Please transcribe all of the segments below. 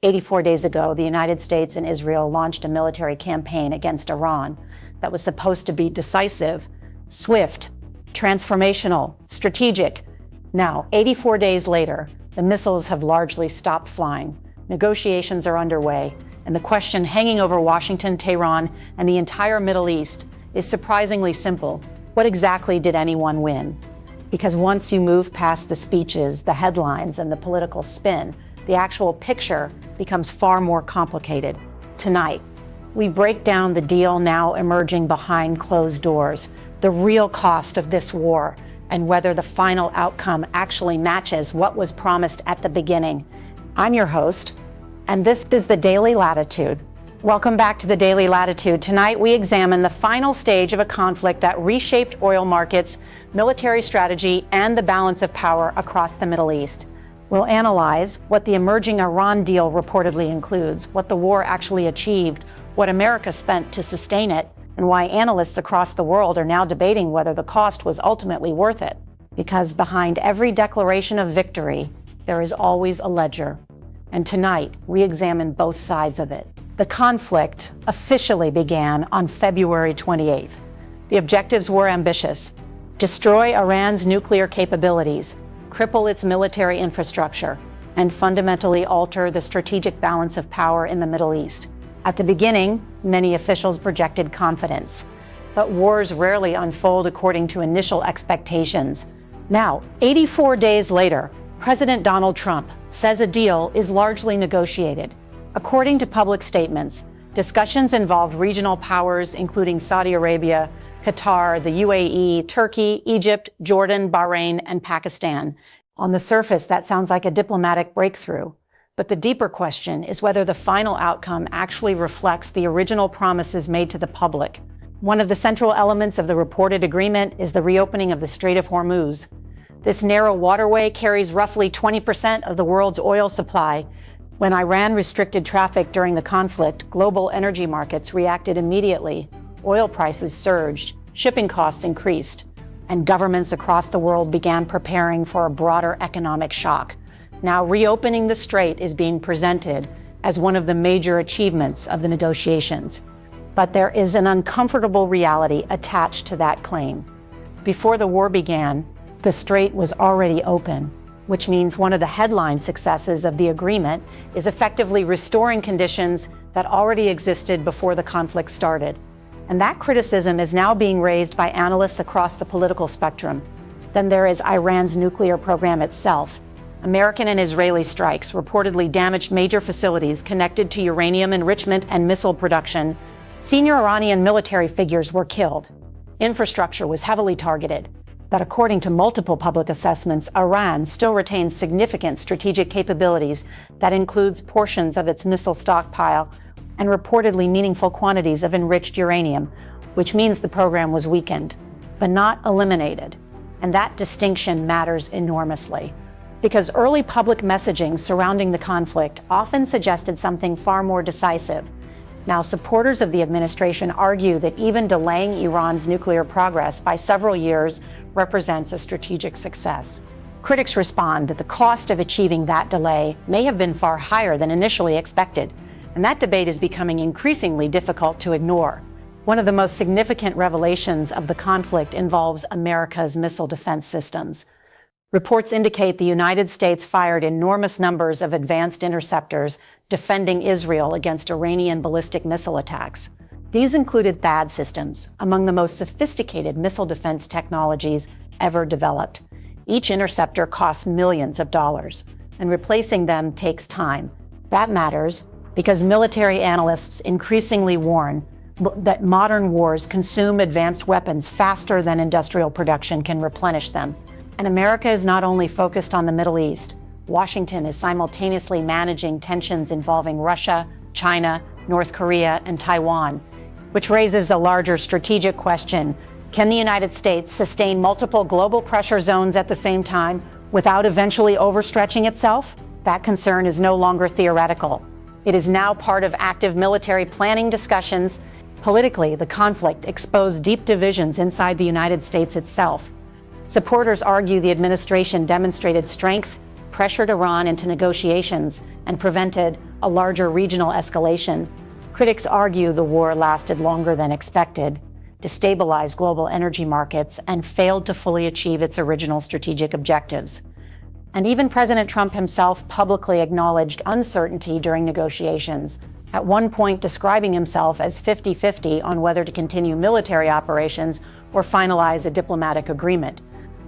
84 days ago, the United States and Israel launched a military campaign against Iran that was supposed to be decisive, swift, transformational, strategic. Now, 84 days later, the missiles have largely stopped flying. Negotiations are underway, and the question hanging over Washington, Tehran, and the entire Middle East is surprisingly simple. What exactly did anyone win? Because once you move past the speeches, the headlines, and the political spin, the actual picture becomes far more complicated. Tonight, we break down the deal now emerging behind closed doors, the real cost of this war, and whether the final outcome actually matches what was promised at the beginning. I'm your host, and this is the Daily Latitude. Welcome back to the Daily Latitude. Tonight, we examine the final stage of a conflict that reshaped oil markets, military strategy, and the balance of power across the Middle East. We'll analyze what the emerging Iran deal reportedly includes, what the war actually achieved, what America spent to sustain it, and why analysts across the world are now debating whether the cost was ultimately worth it. Because behind every declaration of victory, there is always a ledger. And tonight, we examine both sides of it. The conflict officially began on February 28th. The objectives were ambitious: destroy Iran's nuclear capabilities, cripple its military infrastructure, and fundamentally alter the strategic balance of power in the Middle East. At the beginning, many officials projected confidence, but wars rarely unfold according to initial expectations. Now, 84 days later, President Donald Trump says a deal is largely negotiated. According to public statements, discussions involved regional powers including Saudi Arabia, Qatar, the UAE, Turkey, Egypt, Jordan, Bahrain, and Pakistan. On the surface, that sounds like a diplomatic breakthrough. But the deeper question is whether the final outcome actually reflects the original promises made to the public. One of the central elements of the reported agreement is the reopening of the Strait of Hormuz. This narrow waterway carries roughly 20% of the world's oil supply. When Iran restricted traffic during the conflict, global energy markets reacted immediately. Oil prices surged, shipping costs increased, and governments across the world began preparing for a broader economic shock. Now, reopening the strait is being presented as one of the major achievements of the negotiations. But there is an uncomfortable reality attached to that claim. Before the war began, the strait was already open, which means one of the headline successes of the agreement is effectively restoring conditions that already existed before the conflict started. And that criticism is now being raised by analysts across the political spectrum. Then there is Iran's nuclear program itself. American and Israeli strikes reportedly damaged major facilities connected to uranium enrichment and missile production. Senior Iranian military figures were killed. Infrastructure was heavily targeted. But according to multiple public assessments, Iran still retains significant strategic capabilities that includes portions of its missile stockpile and reportedly meaningful quantities of enriched uranium, which means the program was weakened, but not eliminated. And that distinction matters enormously, because early public messaging surrounding the conflict often suggested something far more decisive. Now, supporters of the administration argue that even delaying Iran's nuclear progress by several years represents a strategic success. Critics respond that the cost of achieving that delay may have been far higher than initially expected, and that debate is becoming increasingly difficult to ignore. One of the most significant revelations of the conflict involves America's missile defense systems. Reports indicate the United States fired enormous numbers of advanced interceptors defending Israel against Iranian ballistic missile attacks. These included THAAD systems, among the most sophisticated missile defense technologies ever developed. Each interceptor costs millions of dollars, and replacing them takes time. That matters because military analysts increasingly warn that modern wars consume advanced weapons faster than industrial production can replenish them. And America is not only focused on the Middle East. Washington is simultaneously managing tensions involving Russia, China, North Korea, and Taiwan, which raises a larger strategic question. Can the United States sustain multiple global pressure zones at the same time without eventually overstretching itself? That concern is no longer theoretical. It is now part of active military planning discussions. Politically, the conflict exposed deep divisions inside the United States itself. Supporters argue the administration demonstrated strength, pressured Iran into negotiations, and prevented a larger regional escalation, critics argue the war lasted longer than expected, destabilized global energy markets, and failed to fully achieve its original strategic objectives. And even President Trump himself publicly acknowledged uncertainty during negotiations, at one point describing himself as 50-50 on whether to continue military operations or finalize a diplomatic agreement.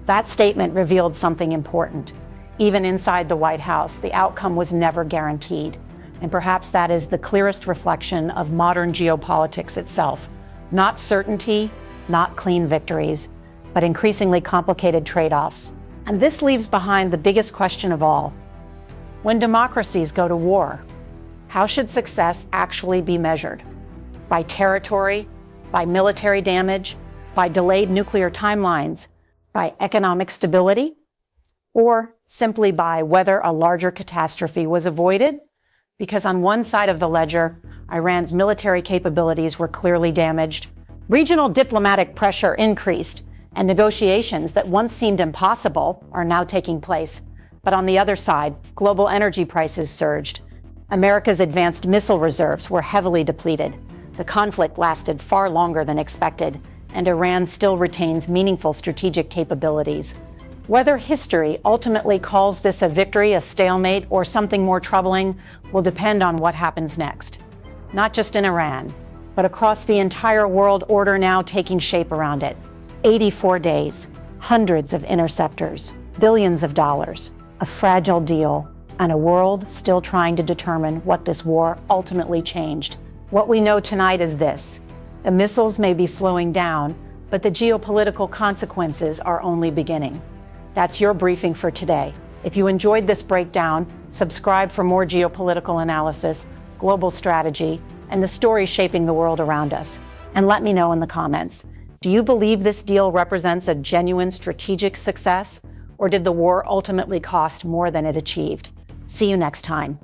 That statement revealed something important. Even inside the White House, the outcome was never guaranteed. And perhaps that is the clearest reflection of modern geopolitics itself. Not certainty, not clean victories, but increasingly complicated trade-offs. And this leaves behind the biggest question of all. When democracies go to war, how should success actually be measured? By territory, by military damage, by delayed nuclear timelines, by economic stability, or simply by whether a larger catastrophe was avoided? Because on one side of the ledger, Iran's military capabilities were clearly damaged, regional diplomatic pressure increased, and negotiations that once seemed impossible are now taking place. But on the other side, global energy prices surged. America's advanced missile reserves were heavily depleted. The conflict lasted far longer than expected, and Iran still retains meaningful strategic capabilities. Whether history ultimately calls this a victory, a stalemate, or something more troubling will depend on what happens next. Not just in Iran, but across the entire world order now taking shape around it. 84 days, hundreds of interceptors, billions of dollars, a fragile deal, and a world still trying to determine what this war ultimately changed. What we know tonight is this: the missiles may be slowing down, but the geopolitical consequences are only beginning. That's your briefing for today. If you enjoyed this breakdown, subscribe for more geopolitical analysis, global strategy, and the stories shaping the world around us. And let me know in the comments. Do you believe this deal represents a genuine strategic success, or did the war ultimately cost more than it achieved? See you next time.